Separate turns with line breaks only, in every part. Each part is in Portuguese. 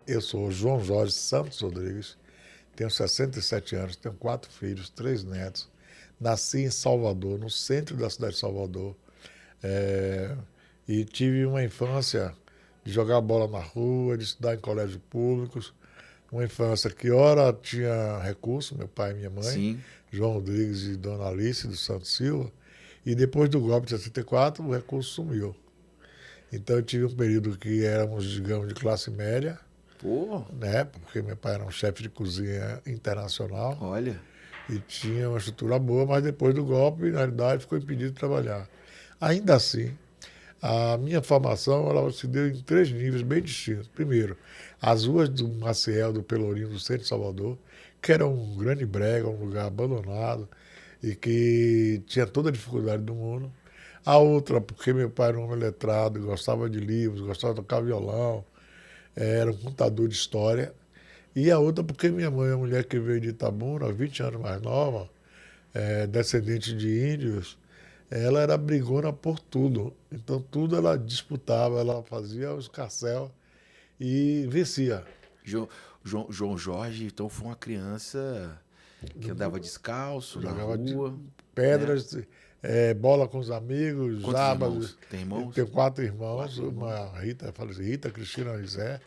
Eu sou João Jorge Santos Rodrigues, tenho 67 anos, tenho 4 filhos, 3 netos. Nasci em Salvador, no centro da cidade de Salvador. É, e tive uma infância de jogar bola na rua, de estudar em colégios públicos. Uma infância que, ora, tinha recurso, meu pai e minha mãe,
Sim.
João Rodrigues e Dona Alice dos Santos Silva. E depois do golpe de 64, o recurso sumiu. Então eu tive um período que éramos, digamos, de classe média,
Pô,
né? Porque meu pai era um chefe de cozinha internacional
olha.
e tinha uma estrutura boa, mas depois do golpe, na realidade, ficou impedido de trabalhar. Ainda assim, a minha formação ela se deu em 3 níveis bem distintos. Primeiro, as ruas do Maciel, do Pelourinho, do centro de Salvador, que era um grande brega, um lugar abandonado e que tinha toda a dificuldade do mundo. A outra, porque meu pai era um homem letrado, gostava de livros, gostava de tocar violão, era um contador de história. E a outra, porque minha mãe é uma mulher que veio de Itabuna, 20 anos mais nova, descendente de índios, ela era brigona por tudo. Então, tudo ela disputava, ela fazia o escarcéu e vencia.
Jo- João Jorge, então, foi uma criança que andava descalço na
Jogava
rua, né?
pedras, bola com os amigos,
Quantos
jabas.
irmãos? Tem
Eu
irmãos?
tenho 4 irmãos,
Quatro irmãos.
uma Rita, falecida, Rita, Cristina, José.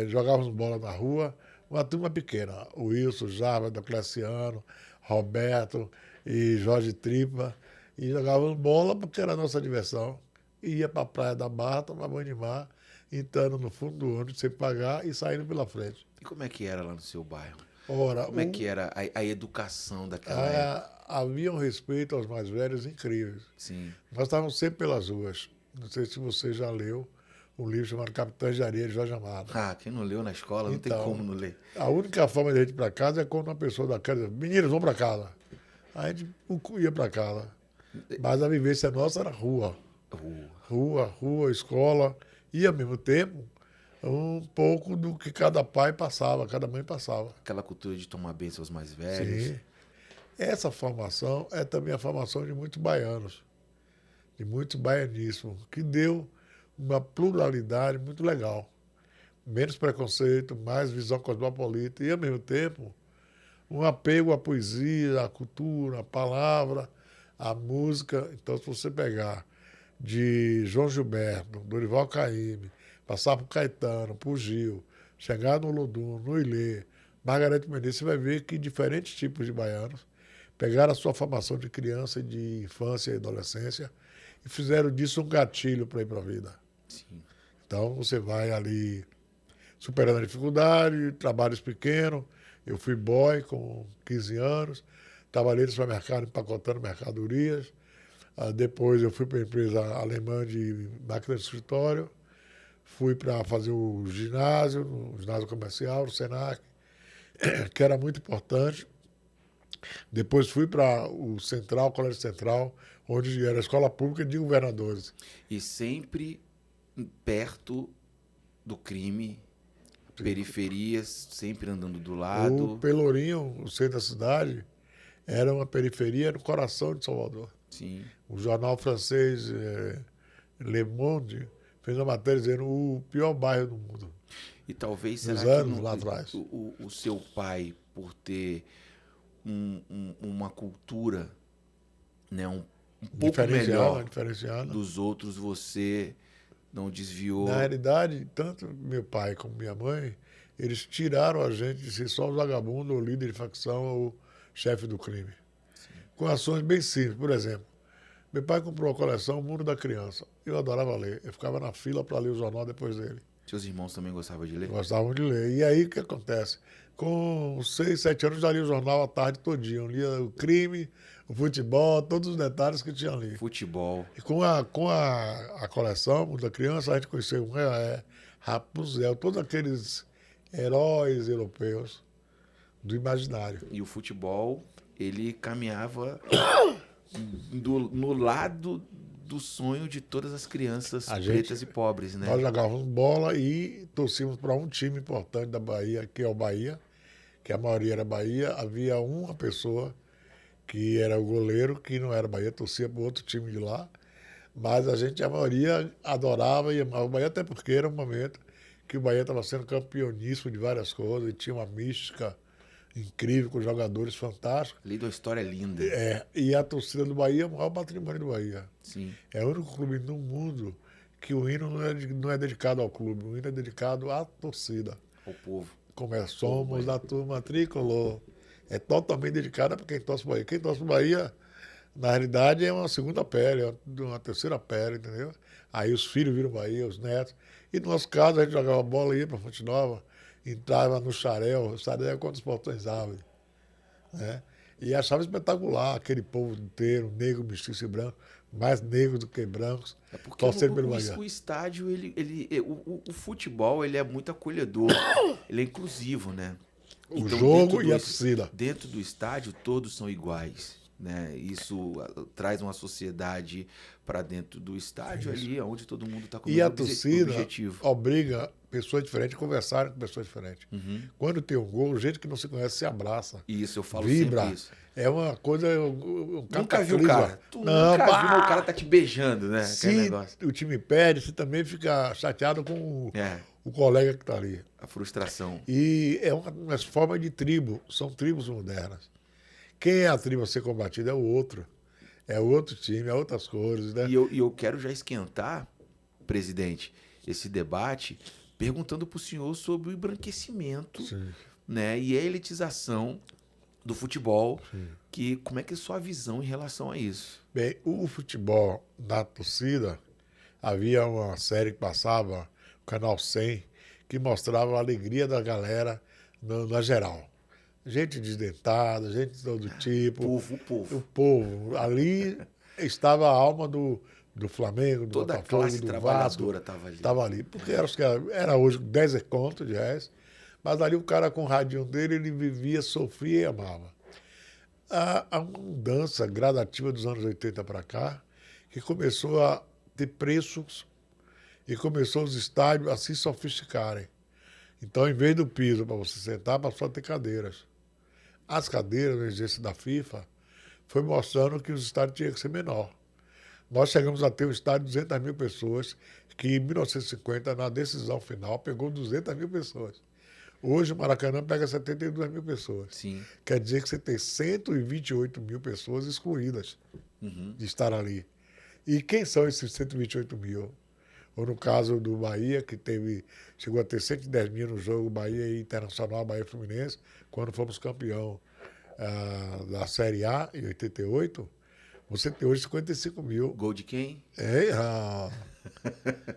Jogávamos bola na rua, uma turma pequena. O Wilson, Java, Diocleciano, Roberto e Jorge Tripa. E jogávamos bola porque era a nossa diversão. E ia para a Praia da Barra, tomar banho de mar, entrando no fundo do ônibus sem pagar e saindo pela frente.
E como é que era lá no seu bairro?
Ora,
Como é que era a educação daquela época?
havia um respeito aos mais velhos incríveis.
Sim.
Nós estávamos sempre pelas ruas. Não sei se você já leu um livro chamado Capitães de Areia, de Jorge Amado.
Ah, quem não leu na escola não tem como
Então,
não ler.
a única forma de a gente ir para casa é quando uma pessoa da casa diz, meninos, vão para casa. A gente ia para casa. Mas a vivência nossa era rua.
Rua.
Rua, rua, escola. E, ao mesmo tempo, um pouco do que cada pai passava, cada mãe passava.
Aquela cultura de tomar bem seus mais velhos.
Sim. Essa formação é também a formação de muitos baianos, de muitos baianíssimos, que deu uma pluralidade muito legal. Menos preconceito, mais visão cosmopolita e, ao mesmo tempo, um apego à poesia, à cultura, à palavra, à música. Então, se você pegar de João Gilberto, Dorival Caymmi, passar por Caetano, por Gil, chegar no Olodum, no Ilê, Margareth Menezes, você vai ver que diferentes tipos de baianos pegaram a sua formação de criança, de infância e adolescência e fizeram disso um gatilho para ir para a vida.
Sim.
Então, você vai ali superando a dificuldade, trabalhos pequenos. Eu fui boy com 15 anos, trabalhei no supermercado empacotando mercadorias. Depois eu fui para a empresa alemã de máquina de escritório, fui para fazer o ginásio, no ginásio comercial, no Senac, que era muito importante. Depois fui para o Central, Colégio Central, onde era a escola pública de governadores.
E sempre perto do crime, periferias, sempre andando do
O
lado.
Pelourinho, o centro da cidade, era uma periferia no coração de Salvador.
Sim.
O jornal francês Le Monde fez uma matéria dizendo o pior bairro do mundo,
E talvez
nos
será que
anos lá atrás.
o seu pai, por ter uma cultura, né, um pouco
Diferenciada,
melhor
diferenciada.
dos outros, você não
Na
desviou?
realidade, tanto meu pai como minha mãe, eles tiraram a gente de ser só o vagabundo, ou líder de facção, ou chefe do crime. Com ações bem simples. Por exemplo, meu pai comprou a coleção O Mundo da Criança. Eu adorava ler. Eu ficava na fila para ler o jornal depois dele.
Seus irmãos também gostavam de ler?
Gostavam de ler. E aí o que acontece? Com 6, 7 anos já lia o jornal a tarde todinha. Eu lia o crime, o futebol, todos os detalhes que tinha ali.
Futebol.
E com a coleção da criança, a gente conheceu o Rapunzel, todos aqueles heróis europeus do imaginário.
E o futebol, ele caminhava no lado do sonho de todas as crianças
A
pretas
gente,
e pobres,
nós
né?
jogávamos bola e torcíamos para um time importante da Bahia, que é o Bahia, que a maioria era Bahia. Havia uma pessoa que era o goleiro, que não era Bahia, torcia para outro time de lá. Mas a maioria, adorava e amava o Bahia, até porque era um momento que o Bahia estava sendo campeoníssimo de várias coisas, e tinha uma mística incrível, com jogadores fantásticos.
Lei da história é linda.
E a torcida do Bahia é o maior patrimônio do Bahia.
Sim.
É o único clube no mundo que o hino não é dedicado ao clube, o hino é dedicado à torcida.
Ao povo.
Como é, somos da turma tricolor. É totalmente dedicada para quem torce o Bahia. Quem torce o Bahia, na realidade, é uma segunda pele, é uma terceira pele, entendeu? Aí os filhos viram Bahia, os netos. E no nosso caso, a gente jogava bola, ia para Fonte Nova, entrava no Xarel, o Xarel é quando os portões abrem, né? E achava espetacular aquele povo inteiro, negro, mestiço e branco, mais negros do que brancos,
É porque
torcendo pelo Bahia.
o estádio, o futebol, ele é muito acolhedor, ele é inclusivo, né?
O jogo e a
torcida.
torcida.
Dentro do estádio, todos são iguais, né? Isso traz uma sociedade para dentro do estádio, ali, onde todo mundo está com o
E a
mesmo
torcida
objetivo.
obriga pessoas diferentes a conversarem com pessoas diferentes.
Uhum.
Quando tem um gol, gente que não se conhece se abraça.
Isso, eu falo
vibra.
sempre isso.
É uma coisa.
Nunca viu o cara. Tu
não,
nunca viu, mas o cara tá te beijando, né?
Se o time perde, você também fica chateado com o colega que está ali.
A frustração.
E é uma forma de tribo. São tribos modernas. Quem é a tribo a ser combatida é o outro. É outro time, é outras cores, né?
E eu quero já esquentar, presidente, esse debate perguntando para o senhor sobre o embranquecimento, né, e a elitização do futebol. Como é que é a sua visão em relação a isso?
Bem, o futebol na torcida, havia uma série que passava, o Canal 100, que mostrava a alegria da galera na geral. Gente desdentada, gente de todo tipo.
O povo.
O povo. Ali estava a alma do Flamengo, do
Toda
Botafogo,
a classe
do Vasco.
trabalhadora estava ali.
Estava ali. Porque era hoje 10 conto de reais, mas ali o cara com o radinho dele, ele vivia, sofria e amava. A mudança gradativa dos anos 80 para cá, que começou a ter preços e começou os estádios a se sofisticarem. Então, em vez do piso para você sentar, passou a ter cadeiras. As cadeiras, na exigência da FIFA, foi mostrando que os estádios tinham que ser menor. Nós chegamos a ter um estádio de 200 mil pessoas, que em 1950, na decisão final, pegou 200 mil pessoas. Hoje o Maracanã pega 72 mil pessoas.
Sim.
Quer dizer que você tem 128 mil pessoas excluídas de estar ali. E quem são esses 128 mil? Ou no caso do Bahia, que chegou a ter 110 mil no jogo Bahia Internacional, Bahia Fluminense, quando fomos campeão da Série A, em 88, você tem hoje 55 mil.
Gol de quem?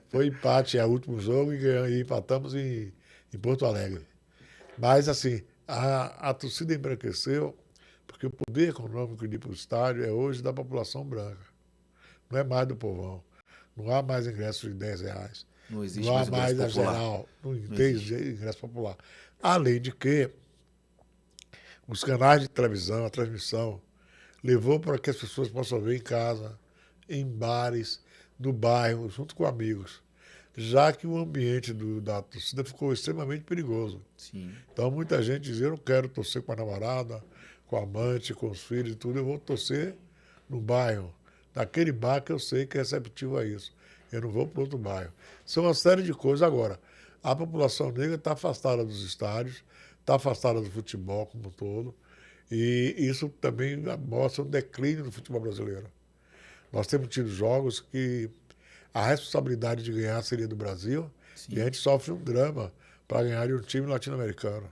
Foi empate ao último jogo e empatamos em Porto Alegre. Mas, assim, a torcida embranqueceu porque o poder econômico de ir para o estádio é hoje da população branca. Não é mais do povão. Não há mais ingresso de 10 reais.
Não existe
não há mais a
popular.
geral. Não tem ingresso popular. Além de que os canais de televisão, a transmissão, levou para que as pessoas possam ver em casa, em bares, no bairro, junto com amigos. Já que o ambiente da torcida ficou extremamente perigoso.
Sim.
Então, muita gente dizia, eu não quero torcer com a namorada, com a amante, com os filhos e tudo, eu vou torcer no bairro, naquele bar que eu sei que é receptivo a isso. Eu não vou para outro bairro. São uma série de coisas. Agora, a população negra está afastada dos estádios, está afastada do futebol como um todo, e isso também mostra um declínio do futebol brasileiro. Nós temos tido jogos que a responsabilidade de ganhar seria do Brasil,
Sim.
E a gente sofre um drama para ganhar de um time latino-americano,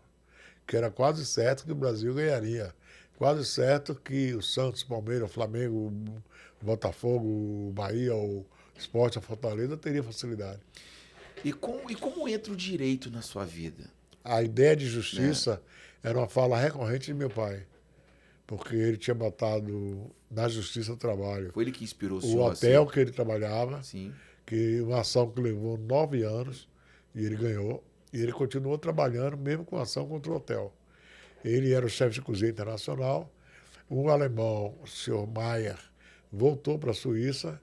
que era quase certo que o Brasil ganharia. Quase certo que o Santos, o Palmeiras, o Flamengo, o Botafogo, o Bahia, o Sport, a Fortaleza teria facilidade.
E como entra o direito na sua vida?
A ideia de justiça era uma fala recorrente de meu pai, porque ele tinha botado na Justiça do Trabalho.
Foi ele que inspirou o
O
senhor
hotel
assim?
que ele trabalhava,
Sim.
que uma ação que levou 9 anos, e ele ganhou, e ele continuou trabalhando mesmo com a ação contra o hotel. Ele era o chefe de cozinha internacional, um alemão, o senhor Maier, voltou para a Suíça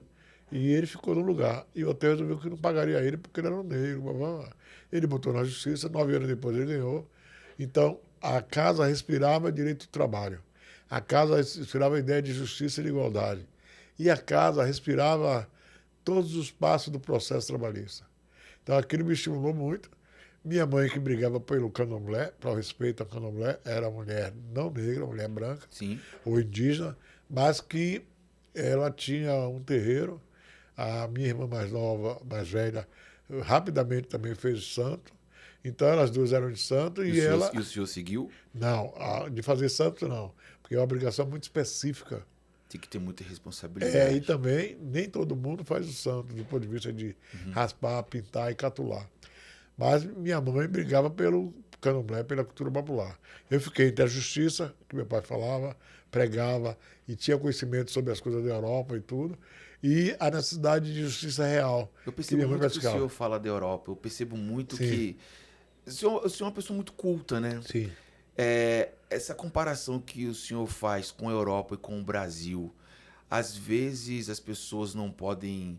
e ele ficou no lugar. E o hotel resolveu que não pagaria ele porque ele era um negro. Ele botou na justiça, 9 anos depois ele ganhou. Então, a casa respirava direito do trabalho. A casa respirava a ideia de justiça e de igualdade. E a casa respirava todos os passos do processo trabalhista. Então, aquilo me estimulou muito. Minha mãe, que brigava pelo candomblé, para o respeito ao candomblé, era mulher não negra, mulher branca
Sim.
ou indígena, mas que ela tinha um terreiro. A minha irmã mais nova, mais velha, rapidamente também fez santo. Então elas duas eram de santo
E
e ela.
o senhor seguiu?
Não, de fazer santo não, porque é uma obrigação muito específica.
Tem que ter muita
E
responsabilidade.
também nem todo mundo faz o santo, do ponto de vista de raspar, pintar e catular. Mas minha mãe brigava pelo candomblé, pela cultura popular. Eu fiquei entre a justiça, que meu pai falava, pregava e tinha conhecimento sobre as coisas da Europa e tudo, e a necessidade de justiça real,
Eu
que
percebo
minha mãe
muito que o
praticava.
senhor fala da Europa. Eu percebo muito
Sim,
que. O senhor é uma pessoa muito culta, né?
sim.
Essa comparação que o senhor faz com a Europa e com o Brasil, às vezes as pessoas não podem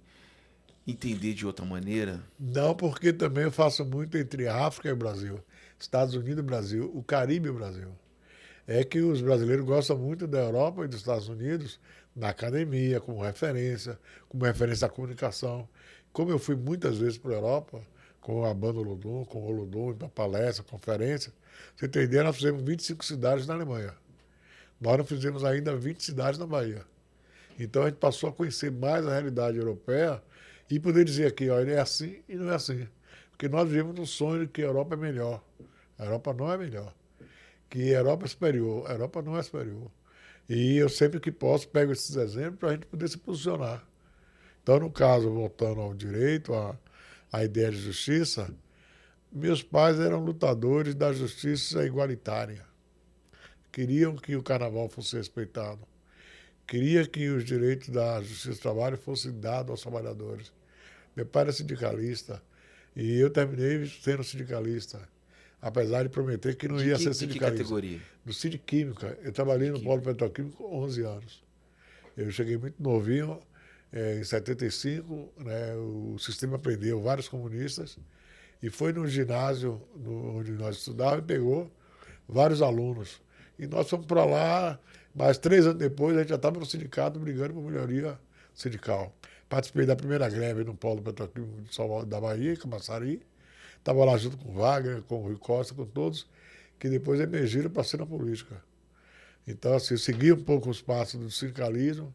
entender de outra maneira.
Não, porque também eu faço muito entre a África e o Brasil, Estados Unidos e Brasil, o Caribe e o Brasil. É que os brasileiros gostam muito da Europa e dos Estados Unidos na academia, como referência à comunicação. Como eu fui muitas vezes para a Europa, com a banda Olodum, com o Olodum, para palestra, conferência, você tem ideia, nós fizemos 25 cidades na Alemanha. Nós não fizemos ainda 20 cidades na Bahia. Então a gente passou a conhecer mais a realidade europeia e poder dizer aqui, ó, ele é assim e não é assim. Porque nós vivemos num sonho de que a Europa é melhor. A Europa não é melhor. Que a Europa é superior. A Europa não é superior. E eu sempre que posso pego esses exemplos para a gente poder se posicionar. Então, no caso, voltando ao direito, à ideia de justiça, meus pais eram lutadores da justiça igualitária. Queriam que o carnaval fosse respeitado. Queria que os direitos da justiça do trabalho fossem dados aos trabalhadores. Meu pai era sindicalista e eu terminei sendo sindicalista, apesar de prometer que não ia ser
De que
sindicalista.
categoria?
No Sindiquímica, eu trabalhei no Polo
Química.
Petroquímico 11 anos. Eu cheguei muito novinho, em 75, né, o sistema prendeu vários comunistas e foi no ginásio onde nós estudávamos e pegou vários alunos. E nós fomos para lá, mas 3 anos depois a gente já estava no sindicato brigando por melhoria sindical. Participei da primeira greve no Polo Petroquímico de Salvador, da Bahia, em Camaçari. Estava lá junto com o Wagner, com o Rui Costa, com todos, que depois emergiram para a cena política. Então, assim, eu segui um pouco os passos do sindicalismo,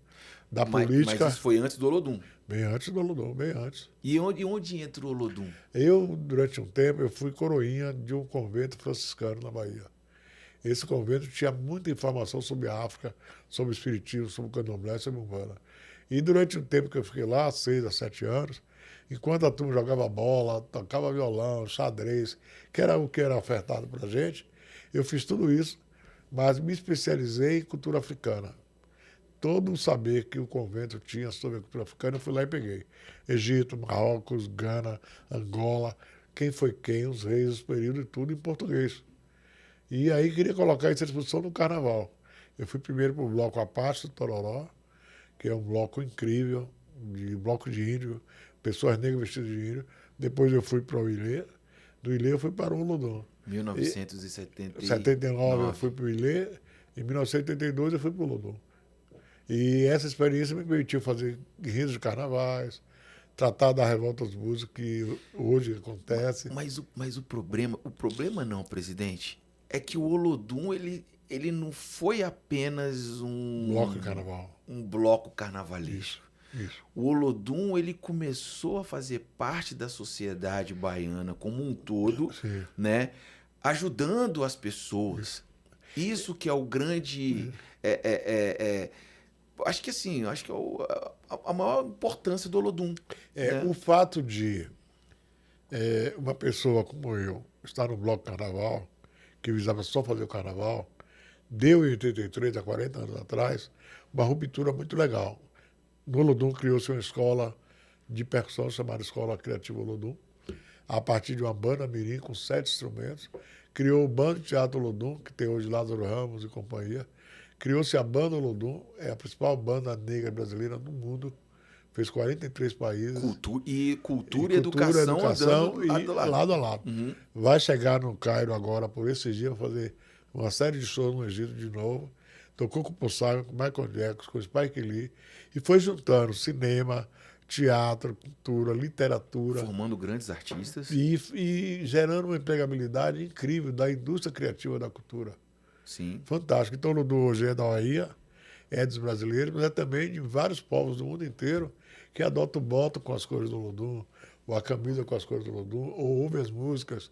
da
Mas
política,
isso foi antes do Olodum.
bem antes do Olodum, bem antes.
E onde entra o Olodum?
Eu, durante um tempo, eu fui coroinha de um convento franciscano na Bahia. Esse convento tinha muita informação sobre a África, sobre o espiritismo, sobre o candomblé, sobre a Umbanda. E durante um tempo que eu fiquei lá, 6 a 7 anos, enquanto a turma jogava bola, tocava violão, xadrez, que era o que era ofertado para a gente, eu fiz tudo isso, mas me especializei em cultura africana. Todo o saber que o convento tinha sobre a cultura africana, eu fui lá e peguei. Egito, Marrocos, Gana, Angola, quem foi quem, os reis, os períodos e tudo em português. E aí queria colocar isso à disposição no carnaval. Eu fui primeiro para o bloco Apache do Tororó, que é um bloco incrível, de bloco de índio, pessoas negras vestidas de índio. Depois eu fui para o Ilê, do Ilê eu fui para o Olodum. Em 79 eu fui para o Ilê, em 1982 eu fui para o Olodum. E essa experiência me permitiu fazer guerreiros de carnavais, tratar da revolta dos búzios que hoje acontece.
Mas o problema não, presidente, é que o Olodum, ele não foi apenas
Bloco de carnaval.
um bloco carnavalesco.
Isso.
O Olodum, ele começou a fazer parte da sociedade baiana como um todo,
Sim.
né? Ajudando as pessoas. Isso que é o grande... acho que assim, acho que é a maior importância do Olodum. Né?
O fato de uma pessoa como eu estar no bloco carnaval, que visava só fazer o carnaval, deu em 83, há 40 anos atrás, uma ruptura muito legal. No Olodum criou-se uma escola de percussão chamada Escola Criativa Olodum, a partir de uma banda mirim com 7 instrumentos. Criou o Bando de Teatro Olodum, que tem hoje Lázaro Ramos e companhia. Criou-se a Banda Olodum, é a principal banda negra brasileira do mundo. Fez 43 países.
Cultura e educação andando
e
lado a lado.
lado a lado.
Uhum.
Vai chegar no Cairo agora, por esses dias, fazer uma série de shows no Egito de novo. Tocou com o Paul Simon, com o Michael Jackson, com o Spike Lee. E foi juntando cinema, teatro, cultura, literatura.
Formando grandes artistas.
E gerando uma empregabilidade incrível da indústria criativa da cultura.
Sim.
Fantástico. Então, o Olodum hoje é da Bahia, é dos brasileiros, mas é também de vários povos do mundo inteiro que adotam o boto com as cores do Olodum, ou a camisa com as cores do Olodum, ou ouvem as músicas.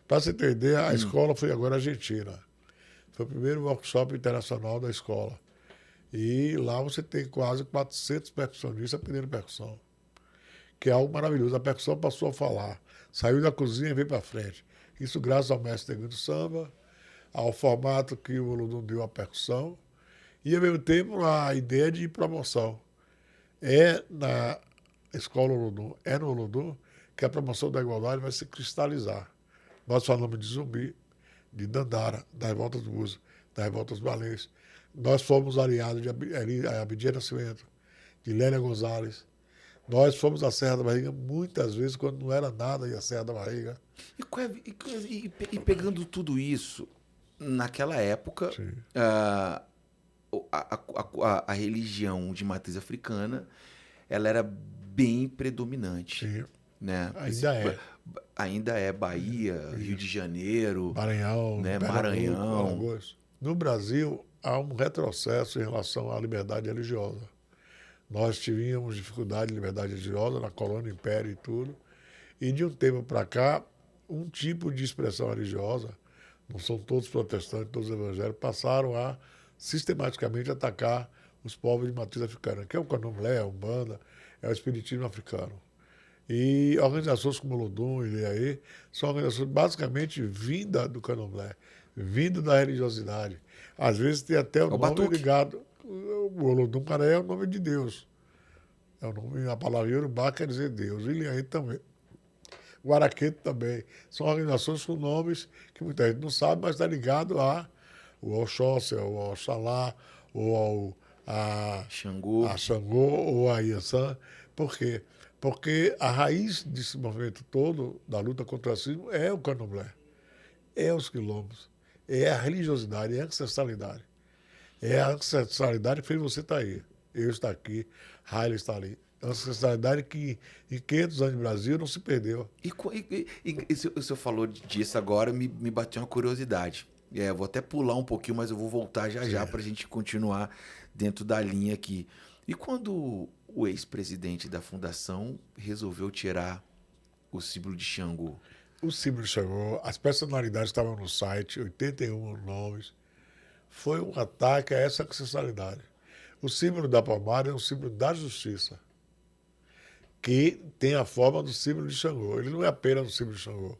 Para você ter ideia, a escola foi agora Argentina. Foi o primeiro workshop internacional da escola. E lá você tem quase 400 percussionistas aprendendo percussão, que é algo maravilhoso. A percussão passou a falar, saiu da cozinha e veio para frente. Isso graças ao mestre Neguinho do Samba, ao formato que o Olodum deu à percussão, e ao mesmo tempo a ideia de promoção. É na escola Olodum, é no Olodum que a promoção da igualdade vai se cristalizar. Nós falamos de Zumbi, de Dandara, da Revolta dos Búzios, da Revolta dos Balês. Nós fomos aliados de Abdias Nascimento, de Lélia Gonzalez. Nós fomos à Serra da Barriga muitas vezes, quando não era nada, ia à Serra da Barriga.
E pegando tudo isso, naquela época, a religião de matriz africana, ela era bem predominante.
Sim.
Né?
Ainda é.
Bahia, Rio de Janeiro,
Maranhão,
né? Maranhão.
No Brasil, há um retrocesso em relação à liberdade religiosa. Nós tínhamos dificuldade de liberdade religiosa na colônia, império e tudo. E de um tempo para cá, um tipo de expressão religiosa, não são todos protestantes, todos evangélicos, passaram a sistematicamente atacar os povos de matriz africana, que é o candomblé, a umbanda, é o espiritismo africano. E organizações como o Olodum e Leaê são organizações basicamente vindas do candomblé, vindas da religiosidade. Às vezes tem até o nome
batuque
ligado. O Olodum Paré é o nome de Deus. É o nome, a palavra Yorubá quer dizer Deus. E Leaê também. O Araqueto também. São organizações com nomes que muita gente não sabe, mas está ligado ao Oxóssia, ao Oxalá, ou a Xangô, ou a Iansã. Por quê? Porque a raiz desse movimento todo, da luta contra o racismo, é o candomblé, é os quilombos, é a religiosidade, é a ancestralidade. É a ancestralidade que fez você estar aí. Eu estar aqui, Haile está ali. É uma ancestralidade que em 500 anos de Brasil não se perdeu.
E o senhor falou disso agora, me bateu uma curiosidade. Eu vou até pular um pouquinho, mas eu vou voltar já para a gente continuar dentro da linha aqui. E quando o ex-presidente da fundação resolveu tirar o símbolo de Xangô?
O símbolo de Xangô, as personalidades estavam no site, 81 nomes. Foi um ataque a essa ancestralidade. O símbolo da Palmares é um símbolo da justiça, que tem a forma do símbolo de Xangô. Ele não é apenas um símbolo de Xangô.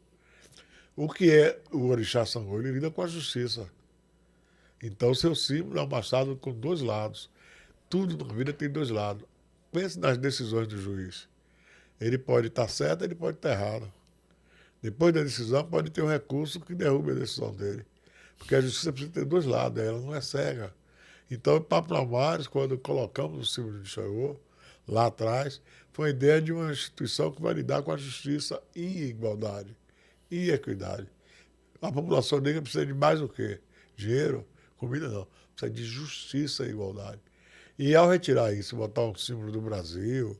O que é o orixá Xangô? Ele lida com a justiça. Então, seu símbolo é um machado com dois lados. Tudo na vida tem dois lados. Pense nas decisões do juiz. Ele pode estar certo, ele pode estar errado. Depois da decisão, pode ter um recurso que derrube a decisão dele. Porque a justiça precisa ter dois lados, ela não é cega. Então, para Palmares, quando colocamos o símbolo de Xangô, lá atrás, foi a ideia de uma instituição que vai lidar com a justiça e igualdade, e equidade. A população negra precisa de mais o quê? Dinheiro? Comida não. Precisa de justiça e igualdade. E ao retirar isso, botar um símbolo do Brasil,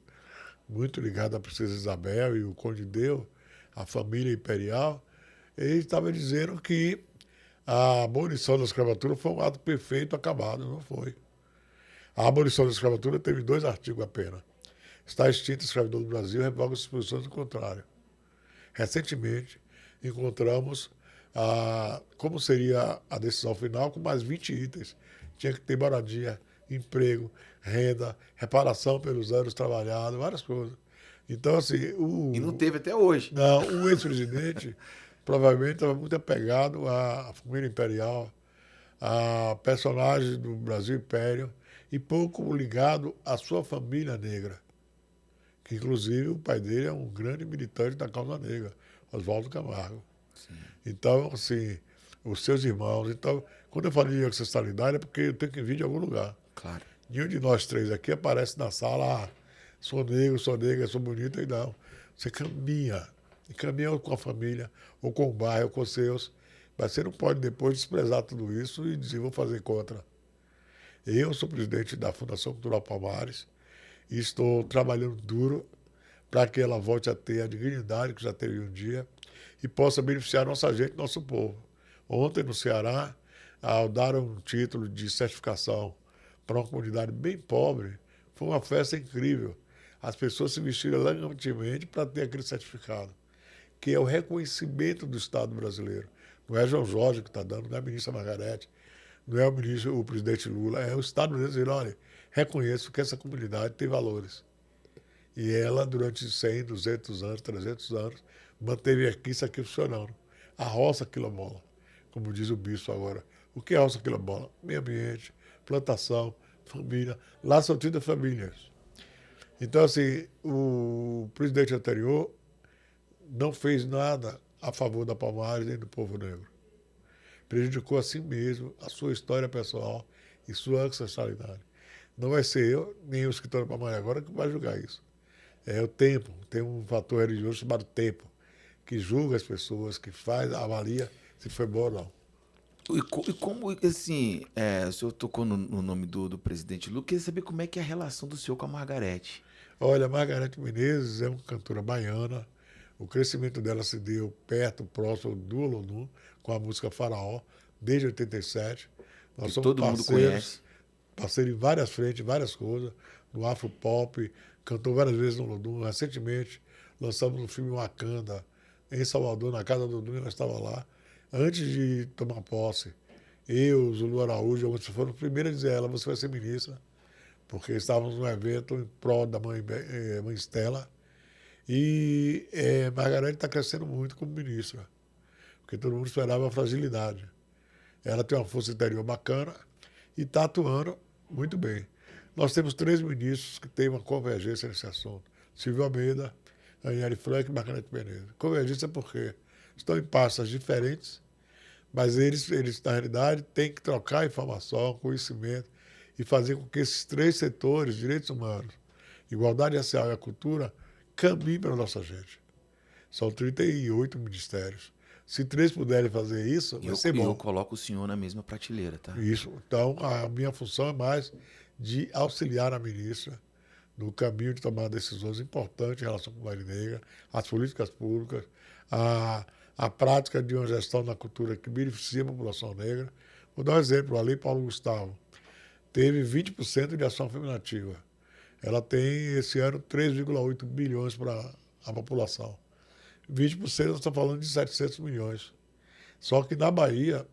muito ligado à Princesa Isabel e o Conde Deu, a família imperial, ele estava dizendo que a abolição da escravatura foi um ato perfeito, acabado. Não foi. A abolição da escravatura teve 2 artigos apenas. Está extinta a escravidão do Brasil, revoga as disposições do contrário. Recentemente, encontramos como seria a decisão final com mais 20 itens. Tinha que ter moradia, emprego, renda, reparação pelos anos trabalhados, várias coisas. Então, assim...
E não teve até hoje.
Não, o ex-presidente provavelmente estava muito apegado à família imperial, a personagens do Brasil Império, e pouco ligado à sua família negra, que inclusive o pai dele é um grande militante da causa negra, Oswaldo Camargo. Sim. Então, assim, os seus irmãos. Então, quando eu falo de ancestralidade é porque eu tenho que vir de algum lugar.
Claro.
Nenhum de nós 3 aqui aparece na sala, sou negro, sou negra, sou bonita, e não. Você caminha. E caminha com a família, ou com o bairro, ou com os seus. Mas você não pode depois desprezar tudo isso e dizer, vou fazer contra. Eu sou presidente da Fundação Cultural Palmares. e estou trabalhando duro para que ela volte a ter a dignidade que já teve um dia e possa beneficiar nossa gente, nosso povo. Ontem, no Ceará, ao dar um título de certificação para uma comunidade bem pobre, foi uma festa incrível. As pessoas se vestiram elegantemente para ter aquele certificado, que é o reconhecimento do Estado brasileiro. Não é João Jorge que está dando, não é a ministra Margarete, não é o presidente Lula, é o Estado brasileiro. Olha, reconheço que essa comunidade tem valores. E ela, durante 100, 200 anos, 300 anos, manteve aqui isso aqui funcionando. A roça quilombola, como diz o bispo agora. O que é a roça quilombola? Meio ambiente, plantação, família. Lá são 30 famílias. Então, assim, o presidente anterior não fez nada a favor da Palmares nem do povo negro. Prejudicou a si mesmo, a sua história pessoal e sua ancestralidade. Não vai ser eu, nem os que estão na Palmares agora, que vai julgar isso. É o tempo, tem um fator religioso chamado tempo, que julga as pessoas, que faz, avalia se foi bom ou não.
E como, assim, o senhor tocou no nome do presidente Lula, queria saber como é que é a relação do senhor com a Margarete.
Olha, a Margarete Menezes é uma cantora baiana. O crescimento dela se deu perto, próximo do Olodum, com a música Faraó, desde 87. Nós
Que
somos
todo mundo conhece.
parceiro em várias frentes, várias coisas, no Afropop, cantou várias vezes no Olodum. Recentemente lançamos um filme Wakanda, em Salvador, na casa do Olodum, ela estava lá. Antes de tomar posse, eu, Zulu Araújo, foram os primeiros a dizer a ela, você vai ser ministra, porque estávamos num evento em prol da mãe Estela. E Margarete está crescendo muito como ministra, porque todo mundo esperava a fragilidade. Ela tem uma força interior bacana e está atuando muito bem. Nós temos 3 ministros que têm uma convergência nesse assunto. Silvio Almeida, Aniele Franco e Margarete Menezes. Convergência porque estão em pastas diferentes, mas eles, na realidade, têm que trocar informação, conhecimento e fazer com que esses 3 setores, direitos humanos, igualdade racial e a cultura, caminhem para a nossa gente. São 38 ministérios. Se 3 puderem fazer isso, vai ser bom.
Eu coloco o senhor na mesma prateleira, tá?
Isso. Então, a minha função é mais de auxiliar a ministra no caminho de tomar decisões importantes em relação à comunidade negra, as políticas públicas, a prática de uma gestão na cultura que beneficia a população negra. Vou dar um exemplo. A Lei Paulo Gustavo teve 20% de ação afirmativa. Ela tem, esse ano, 3,8 bilhões para a população. 20% nós estamos falando de 700 milhões. Só que na Bahia,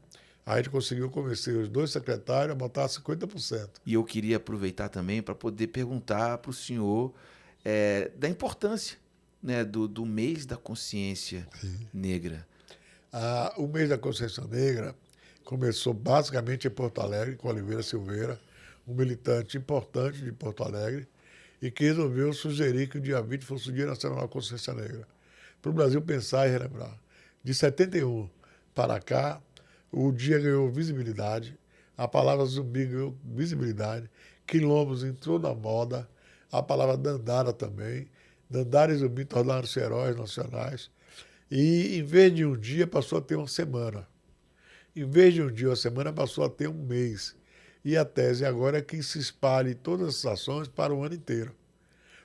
a gente conseguiu convencer os 2 secretários a botar 50%.
E eu queria aproveitar também para poder perguntar para o senhor da importância, né, do mês da consciência negra.
O mês da consciência negra começou basicamente em Porto Alegre, com Oliveira Silveira, um militante importante de Porto Alegre, e que resolveu sugerir que o dia 20 fosse o Dia Nacional da Consciência Negra, para o Brasil pensar e relembrar. De 71 para cá, o dia ganhou visibilidade, a palavra zumbi ganhou visibilidade, quilombos entrou na moda, a palavra dandara também. Dandara e zumbi tornaram-se heróis nacionais. E, em vez de um dia, passou a ter uma semana. Em vez de um dia, uma semana, passou a ter um mês. E a tese agora é que se espalhe todas essas ações para o ano inteiro.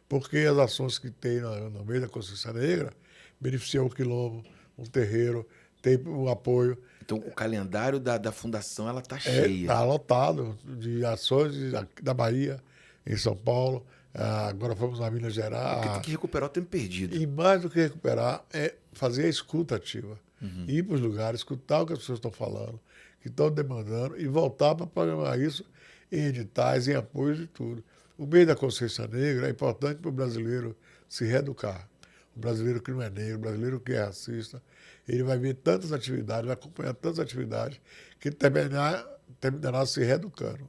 Porque as ações que tem no meio da consciência negra beneficiam o quilombo, um terreiro, tem um apoio.
Então, o calendário da fundação ela está cheia.
Está lotado de ações da Bahia, em São Paulo. Agora fomos na Minas Gerais.
Porque tem que recuperar o tempo perdido.
E mais do que recuperar, é fazer a escuta ativa. Ir para os lugares, escutar o que as pessoas estão falando, que estão demandando, e voltar para programar isso em editais, em apoios e tudo. O mês da consciência negra é importante para o brasileiro se reeducar. O brasileiro que não é negro, o brasileiro que é racista, ele vai ver tantas atividades, vai acompanhar tantas atividades, que ele terminará se reeducando.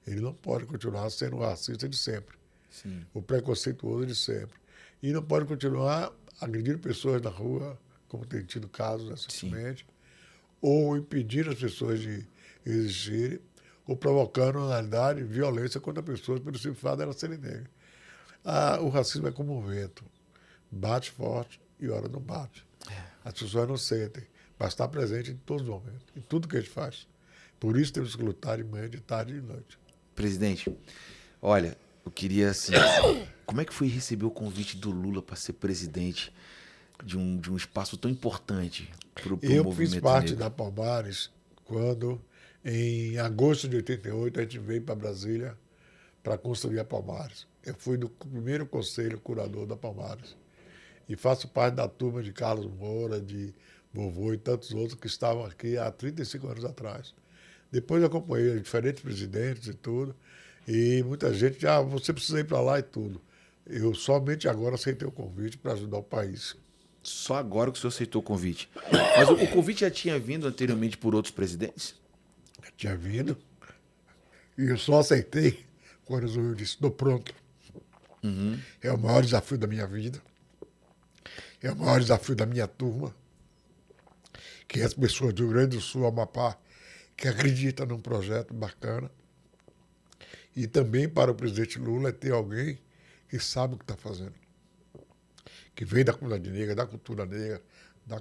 Ele não pode continuar sendo o racista de sempre.
Sim.
O preconceituoso de sempre. E não pode continuar agredindo pessoas na rua, como tem tido casos recentemente, ou impedindo as pessoas de existirem, ou provocando, na realidade, violência contra pessoas pelo simples fato de elas serem negras. O racismo é como um vento. Bate forte e hora não bate. As pessoas não sentem, mas está presente em todos os momentos, em tudo que a gente faz. Por isso temos que lutar de manhã, de tarde e de noite.
Presidente, olha, Eu queria, assim, como é que foi receber o convite do Lula para ser presidente de um espaço tão importante para o
Eu fiz
movimento
parte
negro?
da Palmares quando, em agosto de 88, a gente veio para Brasília para construir a Palmares. Eu fui do primeiro conselho curador da Palmares e faço parte da turma de Carlos Moura, de Vovô e tantos outros que estavam aqui há 35 anos atrás. Depois eu acompanhei diferentes presidentes e tudo, e muita gente, você precisa ir para lá e tudo. Eu somente agora aceitei o convite para ajudar o país.
Só agora que o senhor aceitou o convite. Mas o convite já tinha vindo anteriormente por outros presidentes?
Eu tinha vindo, e eu só aceitei quando eu disse, estou pronto. É o maior desafio da minha vida, é o maior desafio da minha turma, que é as pessoas do Rio Grande do Sul, Amapá, que acreditam num projeto bacana. E também para o presidente Lula é ter alguém que sabe o que está fazendo, que vem da comunidade negra, da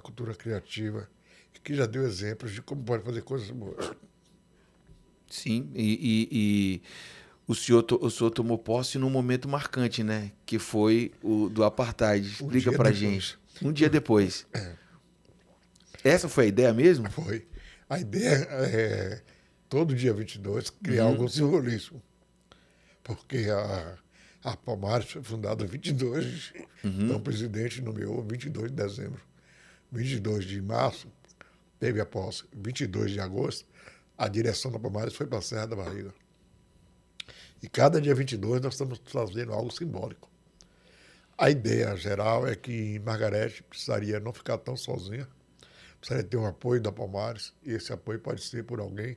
cultura criativa, que já deu exemplos de como pode fazer coisas boas.
Sim, e o senhor tomou posse num momento marcante, né? Que foi o do Apartheid. Explica pra gente. Um dia depois. Essa foi a ideia mesmo?
Foi. A ideia é, todo dia 22, criar algum simbolismo. Porque a Palmares foi fundada em 22, então o presidente nomeou 22 de dezembro. 22 de março, teve a posse. 22 de agosto, a direção da Palmares foi para a Serra da Barriga. E cada dia 22 nós estamos fazendo algo simbólico. A ideia geral é que Margarete precisaria não ficar tão sozinha, precisaria ter um apoio da Palmares, e esse apoio pode ser por alguém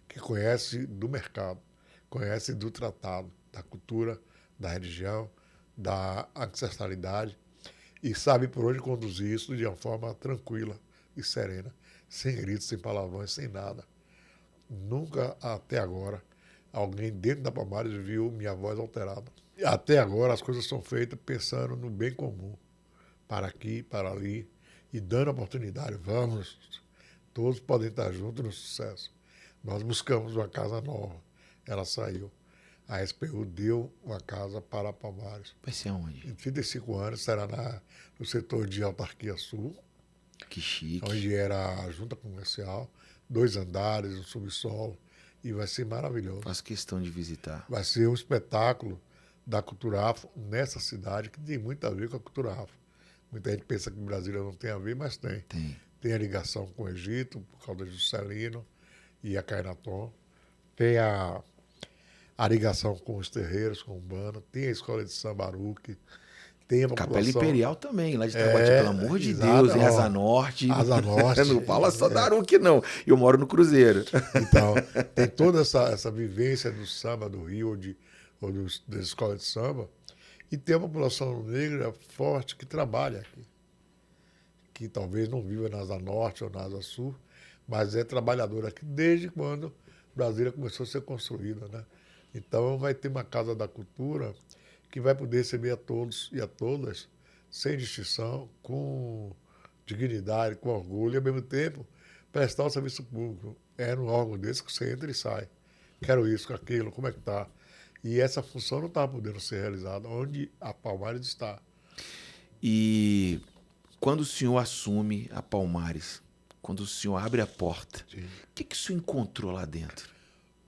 que conhece do mercado, conhece do tratado, da cultura, da religião, da ancestralidade, e sabe por onde conduzir isso de uma forma tranquila e serena, sem gritos, sem palavrões, sem nada. Nunca, até agora, alguém dentro da Palmares viu minha voz alterada. Até agora, as coisas são feitas pensando no bem comum, para aqui, para ali, e dando oportunidade. Vamos, todos podem estar juntos no sucesso. Nós buscamos uma casa nova, ela saiu. A SPU deu uma casa para a Palmares.
Vai ser onde?
Em 35 anos, será no setor de Autarquia Sul,
Que chique.
onde era a junta comercial, 2 andares, um subsolo, e vai ser maravilhoso.
Faço questão de visitar.
Vai ser um espetáculo da cultura afro nessa cidade, que tem muito a ver com a cultura afro. Muita gente pensa que Brasília não tem a ver, mas tem. Tem a ligação com o Egito, por causa de Juscelino e a Cainaton. Tem a ligação com os terreiros, com o Umbanda. Tem a escola de samba Aruque. Tem a população...
Capela Imperial também, lá de Taguati, pelo amor de Deus, em Asa Norte.
Asa Norte.
Não fala só da Aruque, não. Eu moro no Cruzeiro.
Então, tem toda essa vivência do samba do Rio ou das escolas de samba. E tem uma população negra forte que trabalha aqui, que talvez não viva na Asa Norte ou na Asa Sul, mas é trabalhadora aqui desde quando Brasília começou a ser construída, né? Então vai ter uma Casa da Cultura que vai poder receber a todos e a todas, sem distinção, com dignidade, com orgulho, e ao mesmo tempo prestar o serviço público. É num órgão desse que você entra e sai. Quero isso, aquilo, como é que está? E essa função não estava podendo ser realizada onde a Palmares está.
E quando o senhor assume a Palmares, quando o senhor abre a porta, o que o senhor encontrou lá dentro?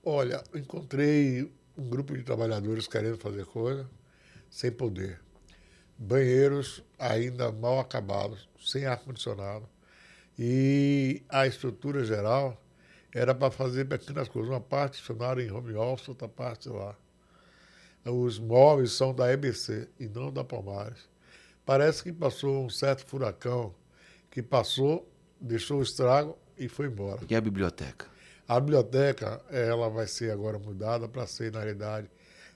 Olha, encontrei um grupo de trabalhadores querendo fazer coisa, sem poder. Banheiros ainda mal acabados, sem ar-condicionado. E a estrutura geral era para fazer pequenas coisas. Uma parte funcionária em home office, outra parte lá. Os móveis são da EBC e não da Palmares. Parece que passou um certo furacão que passou, deixou o estrago e foi embora.
E a biblioteca?
A biblioteca, ela vai ser agora mudada para ser, na realidade,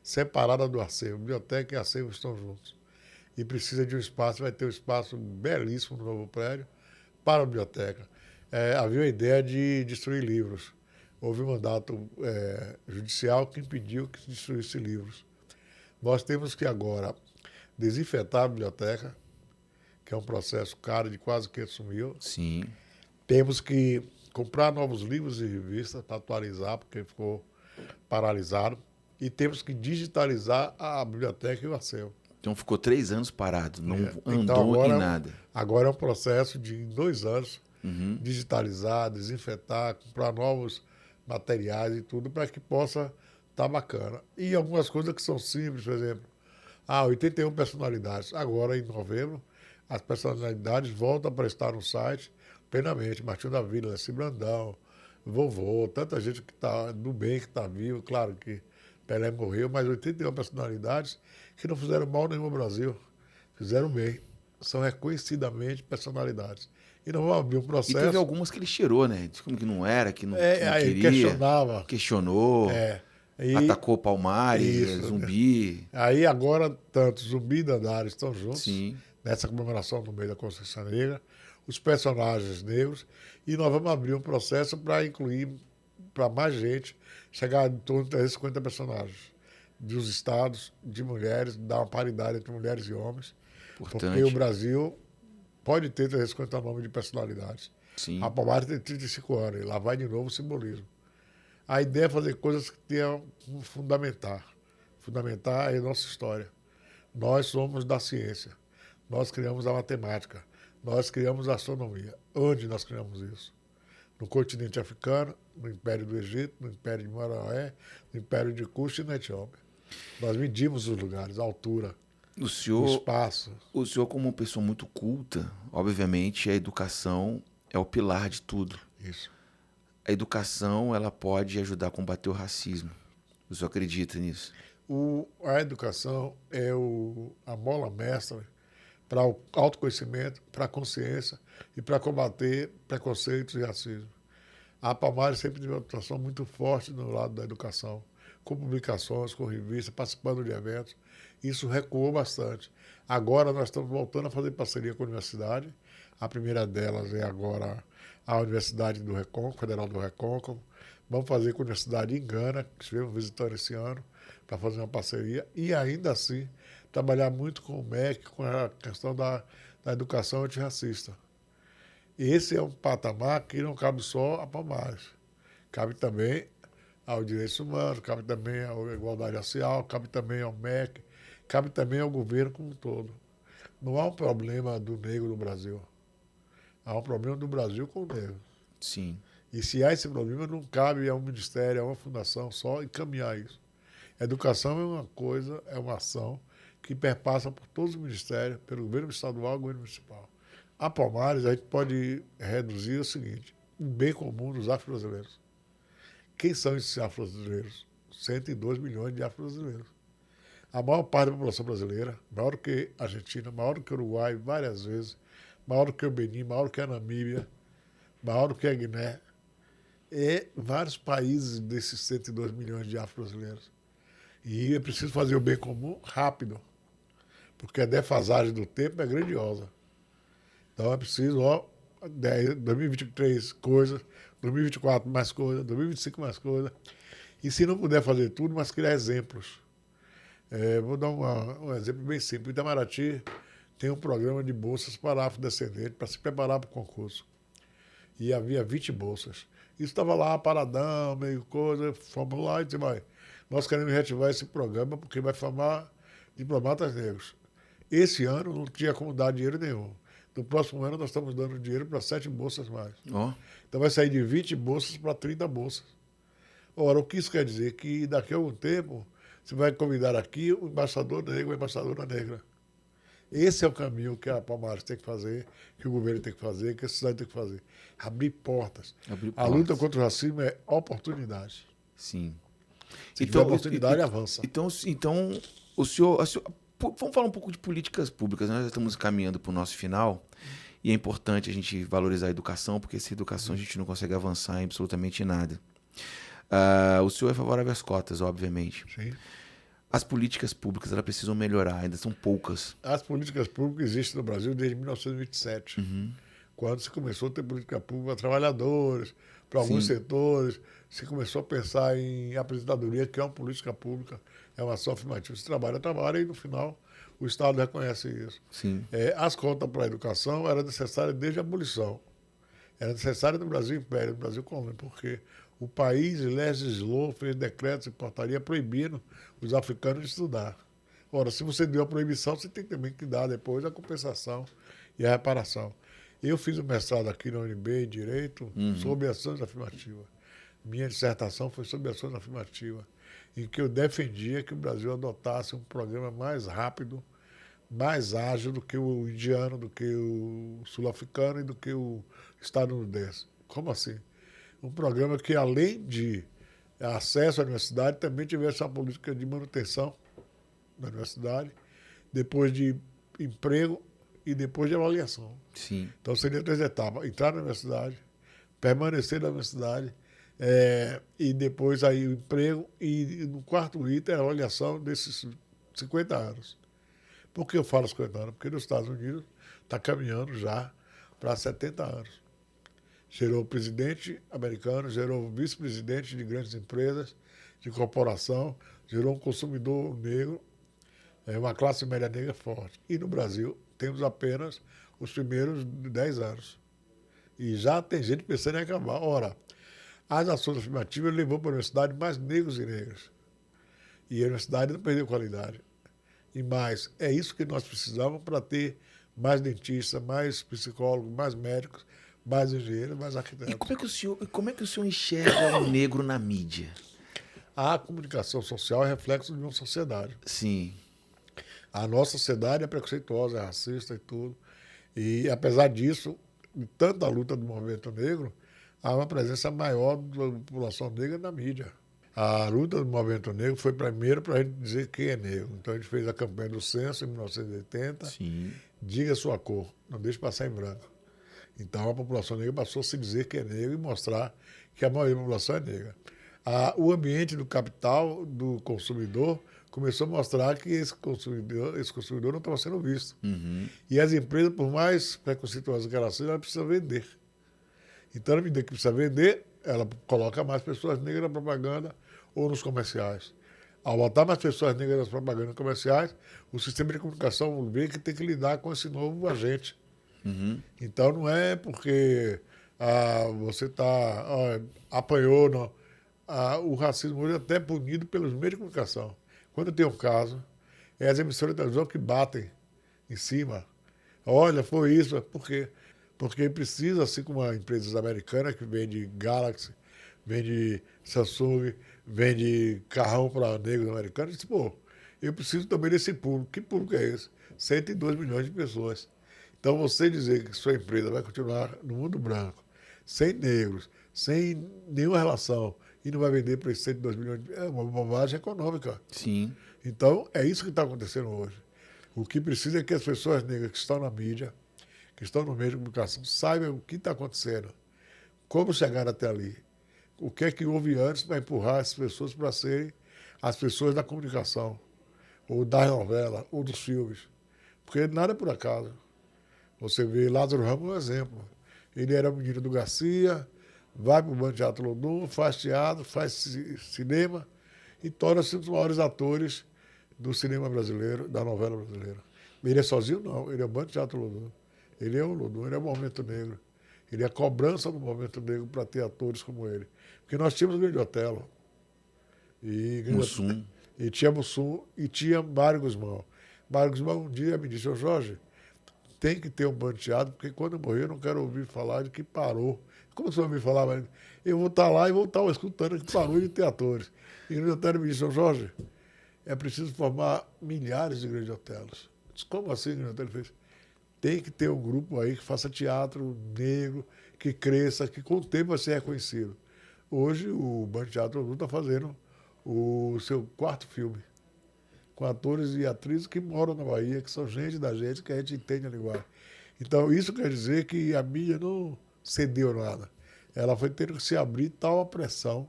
separada do acervo. Biblioteca e acervo estão juntos. E precisa de um espaço, vai ter um espaço belíssimo no novo prédio para a biblioteca. Havia a ideia de destruir livros. Houve um mandato judicial que impediu que se destruísse livros. Nós temos que agora desinfetar a biblioteca, que é um processo caro de quase 500 mil.
Sim.
Temos que comprar novos livros e revistas para atualizar, porque ficou paralisado. e temos que digitalizar a biblioteca e o acervo.
Então ficou 3 anos parado, não
Então,
andou
agora,
em nada.
Agora é um processo de, em 2 anos, digitalizar, desinfetar, comprar novos materiais e tudo para que possa estar bacana. E algumas coisas que são simples, por exemplo, 81 personalidades. Agora, em novembro, as personalidades voltam a prestar no site plenamente. Martinho da Vila, Lessi Brandão, Vovô, tanta gente que está do bem, que está vivo. Claro que Pelé morreu, mas 81 personalidades que não fizeram mal nenhum ao Brasil. Fizeram bem. São reconhecidamente personalidades. E não vão abrir um processo...
E teve algumas que ele tirou, né? Disse como que não era, que não
aí
queria.
questionava.
Questionou. Atacou Palmares, Zumbi.
Aí agora, tanto Zumbi e Dandares estão juntos,
Sim.
nessa comemoração no meio da Consciência Negra, os personagens negros, e nós vamos abrir um processo para incluir para mais gente, chegar em torno de 350 personagens dos estados, de mulheres, dar uma paridade entre mulheres e homens.
Importante.
Porque o Brasil pode ter 350 nomes de personalidades.
Sim.
A Palmares tem 35 anos, e lá vai de novo o simbolismo. A ideia é fazer coisas que tenham um fundamentar. Fundamentar é a nossa história. Nós somos da ciência. Nós criamos a matemática. Nós criamos a astronomia. Onde nós criamos isso? No continente africano, no Império do Egito, no Império de Maraé, no Império de Kush e na Etiópia. Nós medimos os lugares, a altura, o espaço.
O senhor, como uma pessoa muito culta, obviamente a educação é o pilar de tudo.
Isso.
A educação, ela pode ajudar a combater o racismo. O senhor acredita nisso?
A educação é a mola mestra para o autoconhecimento, para a consciência e para combater preconceitos e racismo. A Palmares sempre teve uma atuação muito forte no lado da educação, com publicações, com revistas, participando de eventos. Isso recuou bastante. Agora nós estamos voltando a fazer parceria com a universidade. A primeira delas é agora a Universidade do Recôncavo, Federal do Recôncavo. Vamos fazer com a Universidade em Gana, que estivemos visitando esse ano, para fazer uma parceria. E ainda assim, trabalhar muito com o MEC, com a questão da educação antirracista. Esse é um patamar que não cabe só a Palmares. Cabe também ao direitos humanos, cabe também à igualdade racial, cabe também ao MEC, cabe também ao governo como um todo. Não há um problema do negro no Brasil. Há um problema do Brasil com o negro.
Sim.
E se há esse problema, não cabe a um ministério, a uma fundação só encaminhar isso. A educação é uma coisa, é uma ação que perpassa por todos os ministérios, pelo governo estadual e governo municipal. A Palmares, a gente pode reduzir o seguinte: o bem comum dos afro-brasileiros. Quem são esses afro-brasileiros? 102 milhões de afro-brasileiros. A maior parte da população brasileira, maior que a Argentina, maior que o Uruguai, várias vezes, maior que o Benin, maior que a Namíbia, maior que a Guiné, e vários países desses 102 milhões de afro-brasileiros. E é preciso fazer o bem comum rápido, porque a defasagem do tempo é grandiosa. Então é preciso, 2023 coisas, 2024 mais coisa, 2025 mais coisa. E se não puder fazer tudo, mas criar exemplos. Vou dar um exemplo bem simples. O Itamaraty tem um programa de bolsas para afrodescendentes, para se preparar para o concurso. E havia 20 bolsas. Isso estava lá, paradão, meio coisa, fomos lá e disse, nós queremos reativar esse programa porque vai formar diplomatas negros. Esse ano não tinha como dar dinheiro nenhum. No próximo ano nós estamos dando dinheiro para 7 bolsas mais. Então vai sair de 20 bolsas para 30 bolsas. Ora, o que isso quer dizer? Que daqui a algum tempo você vai convidar aqui o embaixador negro, a embaixadora negra. Esse é o caminho que a Palmares tem que fazer, que o governo tem que fazer, que a sociedade tem que fazer. Abrir portas. A luta contra o racismo é oportunidade.
Sim.
Se tiver oportunidade, avança.
Então, o senhor... Vamos falar um pouco de políticas públicas. Nós já estamos caminhando para o nosso final e é importante a gente valorizar a educação, porque sem educação a gente não consegue avançar em absolutamente nada. O senhor é favorável às cotas, obviamente.
Sim.
As políticas públicas elas precisam melhorar, ainda são poucas.
As políticas públicas existem no Brasil desde 1927, quando se começou a ter política pública para trabalhadores, para alguns setores, se começou a pensar em aposentadoria, que é uma política pública, é uma ação afirmativa. Se trabalha e no final o Estado reconhece isso.
Sim.
As cotas para a educação eram necessárias desde a abolição. Era necessária no Brasil Império, no Brasil Colônia, porque o país legislou, fez decretos e portaria proibindo os africanos de estudar. Ora, se você deu a proibição, você tem também que dar depois a compensação e a reparação. Eu fiz o mestrado aqui na UNB em Direito sobre ações afirmativas. Minha dissertação foi sobre ações afirmativas, em que eu defendia que o Brasil adotasse um programa mais rápido, mais ágil do que o indiano, do que o sul-africano e do que o estadunidense. Como assim? Um programa que, além de acesso à universidade, também tivesse uma política de manutenção da universidade, depois de emprego e depois de avaliação.
Sim.
Então, seria 3 etapas. Entrar na universidade, permanecer na universidade, e depois aí o emprego, e no quarto item a avaliação desses 50 anos. Por que eu falo 50 anos? Porque nos Estados Unidos está caminhando já para 70 anos. Gerou presidente americano, gerou vice-presidente de grandes empresas, de corporação, gerou um consumidor negro, uma classe média negra forte. E no Brasil temos apenas os primeiros 10 anos. E já tem gente pensando em acabar. Ora, as ações afirmativas levou para a universidade mais negros e negras. E a universidade não perdeu qualidade. E mais, é isso que nós precisamos para ter mais dentistas, mais psicólogos, mais médicos, mais engenheiros, mais arquitetos.
E como é que o senhor enxerga o negro na mídia?
A comunicação social é reflexo de uma sociedade.
Sim.
A nossa sociedade é preconceituosa, é racista e tudo. E, apesar disso, de tanta luta do movimento negro, há uma presença maior da população negra na mídia. A luta do movimento negro foi primeiro para a gente dizer quem é negro. Então a gente fez a campanha do censo em 1980.
Sim.
Diga a sua cor, não deixe passar em branco. Então a população negra passou a se dizer que é negro e mostrar que a maioria da população é negra. O ambiente do capital, do consumidor, começou a mostrar que esse consumidor não estava sendo visto. E as empresas, por mais preconceituosas que elas sejam, elas precisam vender. Então, na medida que precisa vender, ela coloca mais pessoas negras na propaganda ou nos comerciais. Ao botar mais pessoas negras nas propagandas comerciais, o sistema de comunicação vê que tem que lidar com esse novo agente. Então, não é porque você apanhou, não. O racismo hoje é até punido pelos meios de comunicação. Quando tem um caso, é as emissoras de televisão que batem em cima. Olha, foi isso. Por quê? Porque precisa, assim como a empresa americana que vende Galaxy, vende Samsung, vende carrão para negros americanos, diz, pô, eu preciso também desse público. Que público é esse? 102 milhões de pessoas. Então, você dizer que sua empresa vai continuar no mundo branco, sem negros, sem nenhuma relação, e não vai vender para esses 102 milhões, é uma bobagem econômica.
Sim.
Então, é isso que está acontecendo hoje. O que precisa é que as pessoas negras que estão na mídia, que estão no meio de comunicação, saibam o que está acontecendo, como chegar até ali, o que é que houve antes para empurrar essas pessoas para serem as pessoas da comunicação, ou da novela, ou dos filmes. Porque nada é por acaso. Você vê Lázaro Ramos um exemplo. Ele era menino do Garcia, vai para o Bando Teatro Lodum, faz teatro, faz cinema e torna-se um dos maiores atores do cinema brasileiro, da novela brasileira. Ele é sozinho? Não. Ele é o Bando Teatro Lodum. Ele é o Lodum, ele é o Movimento Negro. Ele é a cobrança do Movimento Negro para ter atores como ele. Porque nós tínhamos o Grande Otelo.
Mussum.
E tinha Mussum e tinha Mário Guzmão. Mário Guzmão um dia me disse, Jorge, tem que ter um Bando Teatro, porque quando eu morrer eu não quero ouvir falar de que parou. Como você vai me falar? Mas eu vou estar lá e vou estar escutando que parou de ter atores. E o Grande Otelo me disse, Jorge, é preciso formar milhares de Grandes Otelos. Eu disse, como assim, Grande Otelo fez? Tem que ter um grupo aí que faça teatro negro, que cresça, que com o tempo vai ser reconhecido. Hoje o Bando Teatro está fazendo o seu 4º filme, com atores e atrizes que moram na Bahia, que são gente da gente, que a gente entende a linguagem. Então, isso quer dizer que a mídia não cedeu nada. Ela foi tendo que se abrir tal a pressão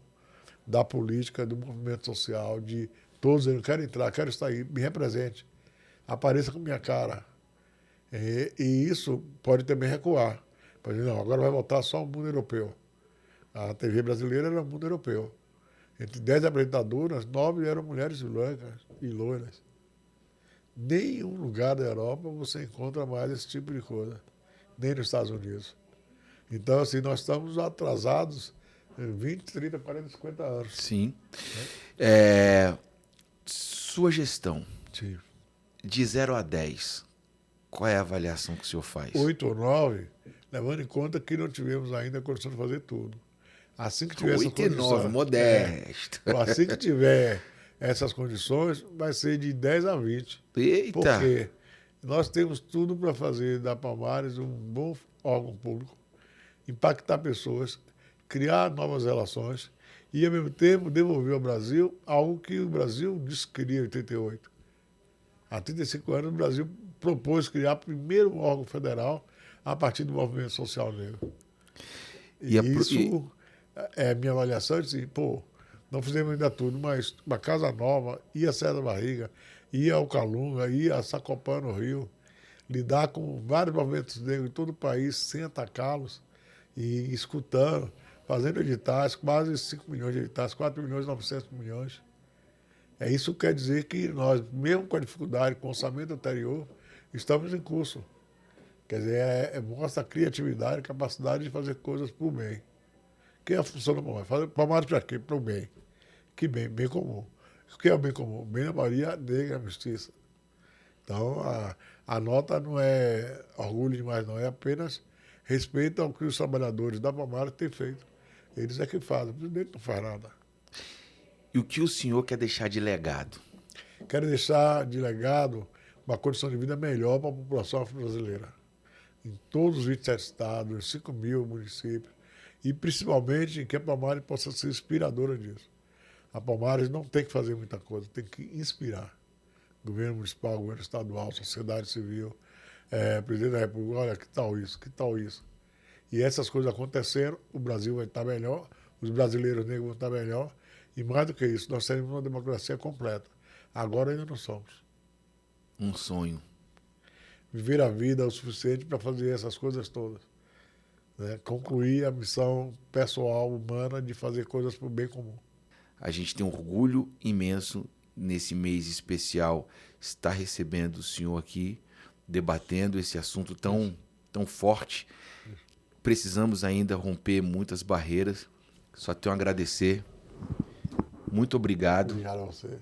da política, do movimento social, de todos dizendo, quero entrar, quero estar aí, me represente, apareça com minha cara. E isso pode também recuar. Pode dizer, não, agora vai voltar só o mundo europeu. A TV brasileira era o mundo europeu. Entre 10 apresentadoras, 9 eram mulheres brancas e loiras. Nenhum lugar da Europa você encontra mais esse tipo de coisa. Nem nos Estados Unidos. Então, assim, nós estamos atrasados 20, 30, 40, 50 anos.
Sim. Sua gestão,
Sim.
de 0 a 10, qual é a avaliação que o senhor faz?
8 ou 9, levando em conta que não tivemos ainda a condição de fazer tudo. Assim que tiver essa
8 e 9, modesto.
Assim que tiver essas condições, vai ser de 10 a 20.
Eita!
Porque nós temos tudo para fazer da Palmares um bom órgão público, impactar pessoas, criar novas relações e, ao mesmo tempo, devolver ao Brasil algo que o Brasil disse que queria em 88. Há 35 anos, o Brasil propôs criar o primeiro órgão federal a partir do movimento social negro. E isso é a minha avaliação. Eu disse, não fizemos ainda tudo, mas uma Casa Nova, ia a Serra da Barriga, ia ao Calunga, ia a Sacopã, no Rio, lidar com vários movimentos negros em todo o país, sem atacá-los, e escutando, fazendo editais, quase 5 milhões de editais, 4 milhões e 900 milhões. Isso quer dizer que nós, mesmo com a dificuldade, com o orçamento anterior, estamos em curso. Quer dizer, mostra a criatividade, a capacidade de fazer coisas por bem. Que é a função do Palmares? Fazer Palmares para quê? Para o bem. Que bem? Bem comum. O que é o bem comum? O bem da maioria negra, mestiça. Então, a nota não é orgulho demais, não. É apenas respeito ao que os trabalhadores da Palmares têm feito. Eles é que fazem. O presidente não faz nada.
E o que o senhor quer deixar de legado?
Quero deixar de legado uma condição de vida melhor para a população afro-brasileira. Em todos os 27 estados, em 5 mil municípios. E principalmente que a Palmares possa ser inspiradora disso. A Palmares não tem que fazer muita coisa, tem que inspirar. Governo municipal, governo estadual, sociedade civil, presidente da República, olha, que tal isso, que tal isso. E essas coisas acontecendo, o Brasil vai estar melhor, os brasileiros negros vão estar melhor, e mais do que isso, nós teremos uma democracia completa. Agora ainda não somos.
Um sonho.
Viver a vida o suficiente para fazer essas coisas todas. Né? Concluir a missão pessoal, humana, de fazer coisas para o bem comum.
A gente tem um orgulho imenso nesse mês especial estar recebendo o senhor aqui, debatendo esse assunto tão forte. Precisamos ainda romper muitas barreiras. Só tenho a agradecer. Muito obrigado.
Obrigado a você.